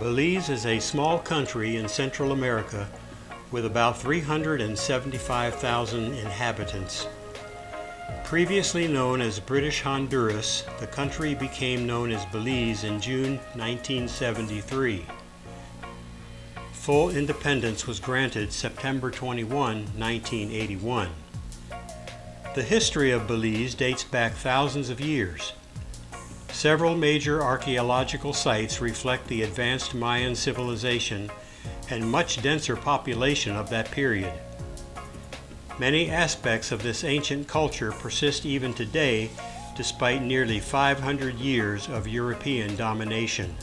Belize is a small country in Central America with about 375,000 inhabitants. Previously known as British Honduras, the country became known as Belize in June 1973. Full independence was granted September 21, 1981. The history of Belize dates back thousands of years. Several major archaeological sites reflect the advanced Mayan civilization and much denser population of that period. Many aspects of this ancient culture persist even today, despite nearly 500 years of European domination.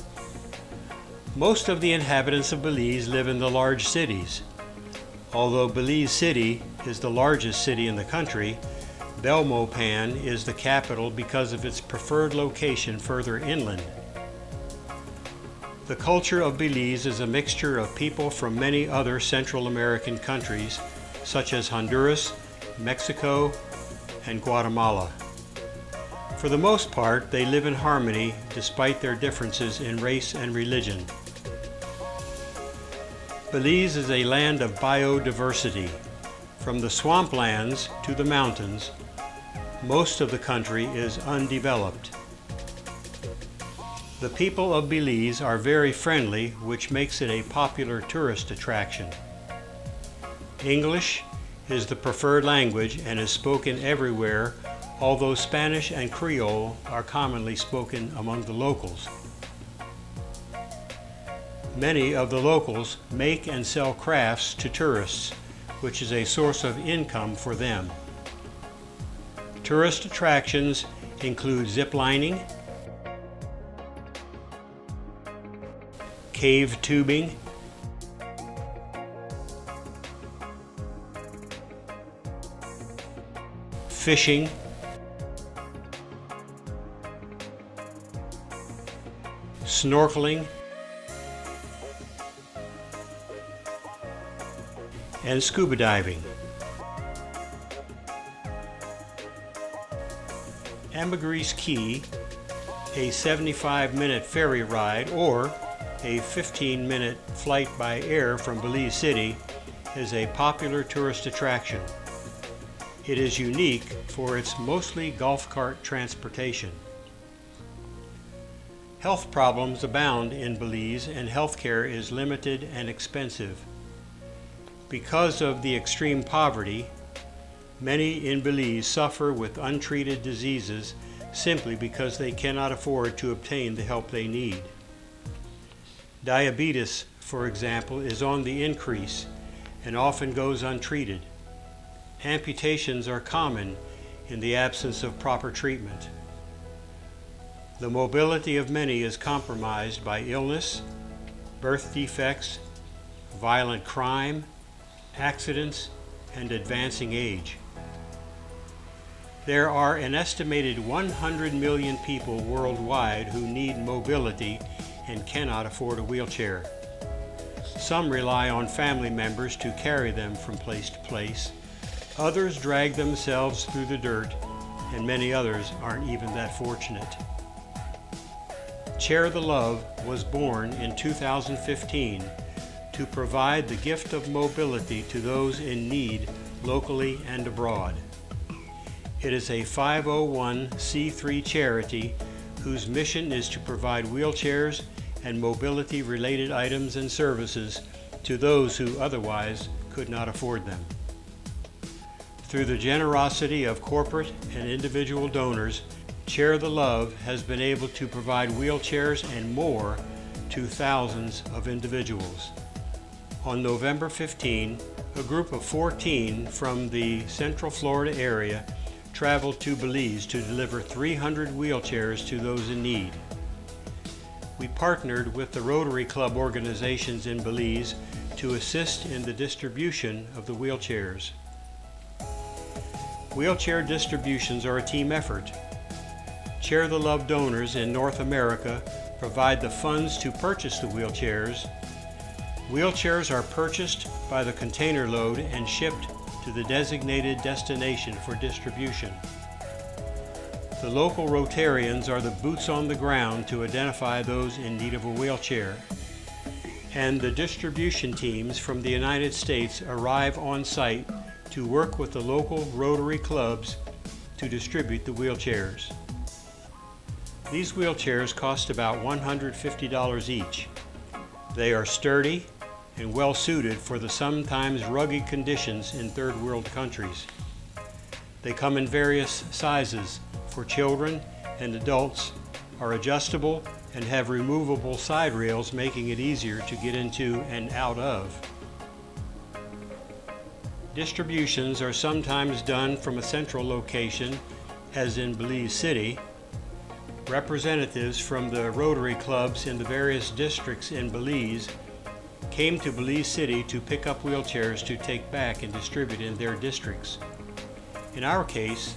Most of the inhabitants of Belize live in the large cities. Although Belize City is the largest city in the country, Belmopan is the capital because of its preferred location further inland. The culture of Belize is a mixture of people from many other Central American countries, such as Honduras, Mexico, and Guatemala. For the most part, they live in harmony despite their differences in race and religion. Belize is a land of biodiversity. From the swamplands to the mountains, most of the country is undeveloped. The people of Belize are very friendly, which makes it a popular tourist attraction. English is the preferred language and is spoken everywhere, although Spanish and Creole are commonly spoken among the locals. Many of the locals make and sell crafts to tourists, which is a source of income for them. Tourist attractions include zip lining, cave tubing, fishing, snorkeling, and scuba diving. Ambergris Key, a 75-minute ferry ride or a 15-minute flight by air from Belize City, is a popular tourist attraction. It is unique for its mostly golf cart transportation. Health problems abound in Belize and healthcare is limited and expensive. Because of the extreme poverty, many in Belize suffer with untreated diseases simply because they cannot afford to obtain the help they need. Diabetes, for example, is on the increase and often goes untreated. Amputations are common in the absence of proper treatment. The mobility of many is compromised by illness, birth defects, violent crime, accidents, and advancing age. There are an estimated 100 million people worldwide who need mobility and cannot afford a wheelchair. Some rely on family members to carry them from place to place. Others drag themselves through the dirt, and many others aren't even that fortunate. Share the Love was born in 2015 to provide the gift of mobility to those in need locally and abroad. It is a 501c3 charity whose mission is to provide wheelchairs and mobility-related items and services to those who otherwise could not afford them. Through the generosity of corporate and individual donors, Share the Love has been able to provide wheelchairs and more to thousands of individuals. On November 15, a group of 14 from the Central Florida area traveled to Belize to deliver 300 wheelchairs to those in need. We partnered with the Rotary Club organizations in Belize to assist in the distribution of the wheelchairs. Wheelchair distributions are a team effort. Share the Love donors in North America provide the funds to purchase the wheelchairs. Wheelchairs are purchased by the container load and shipped to the designated destination for distribution. The local Rotarians are the boots on the ground to identify those in need of a wheelchair. and the distribution teams from the United States arrive on site to work with the local Rotary clubs to distribute the wheelchairs. These wheelchairs cost about $150 each. They are sturdy and well suited for the sometimes rugged conditions in third world countries. They come in various sizes for children and adults, are adjustable, and have removable side rails, making it easier to get into and out of. Distributions are sometimes done from a central location, as in Belize City. Representatives from the Rotary clubs in the various districts in Belize came to Belize City to pick up wheelchairs to take back and distribute in their districts. In our case,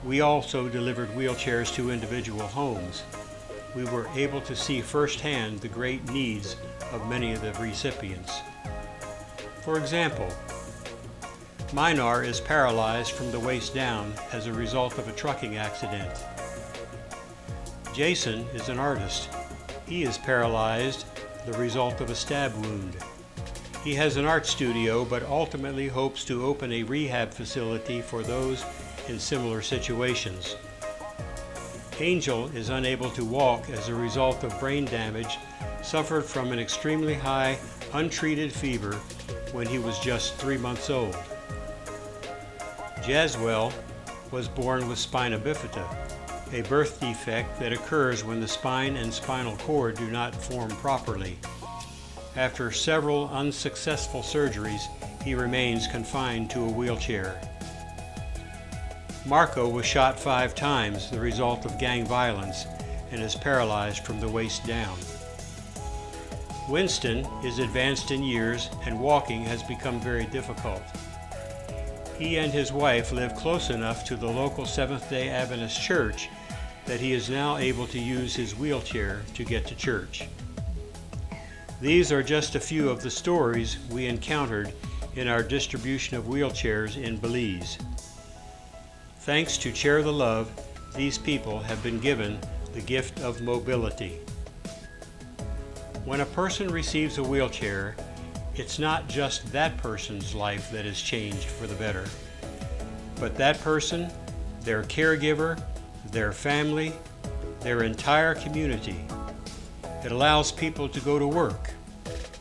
we also delivered wheelchairs to individual homes. We were able to see firsthand the great needs of many of the recipients. For example, Minar is paralyzed from the waist down as a result of a trucking accident. Jason is an artist. He is paralyzed, the result of a stab wound. He has an art studio, but ultimately hopes to open a rehab facility for those in similar situations. Angel is unable to walk as a result of brain damage suffered from an extremely high, untreated fever when he was just 3 months old. Jaswell was born with spina bifida, a birth defect that occurs when the spine and spinal cord do not form properly. After several unsuccessful surgeries, he remains confined to a wheelchair. Marco was shot 5 times, the result of gang violence, and is paralyzed from the waist down. Winston is advanced in years and walking has become very difficult. He and his wife live close enough to the local Seventh-day Adventist church that he is now able to use his wheelchair to get to church. These are just a few of the stories we encountered in our distribution of wheelchairs in Belize. Thanks to Share the Love, these people have been given the gift of mobility. When a person receives a wheelchair, it's not just that person's life that is changed for the better, but that person, their caregiver, their family, their entire community. It allows people to go to work.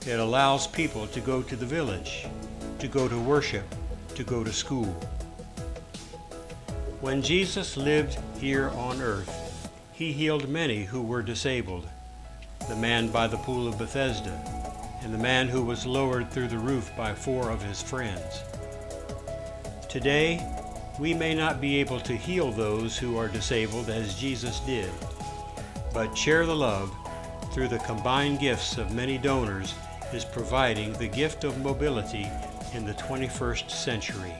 It allows people to go to the village, to go to worship, to go to school. When Jesus lived here on earth, he healed many who were disabled. The man by the pool of Bethesda, and the man who was lowered through the roof by 4 of his friends. Today, we may not be able to heal those who are disabled as Jesus did, but Share the Love, through the combined gifts of many donors, is providing the gift of mobility in the 21st century.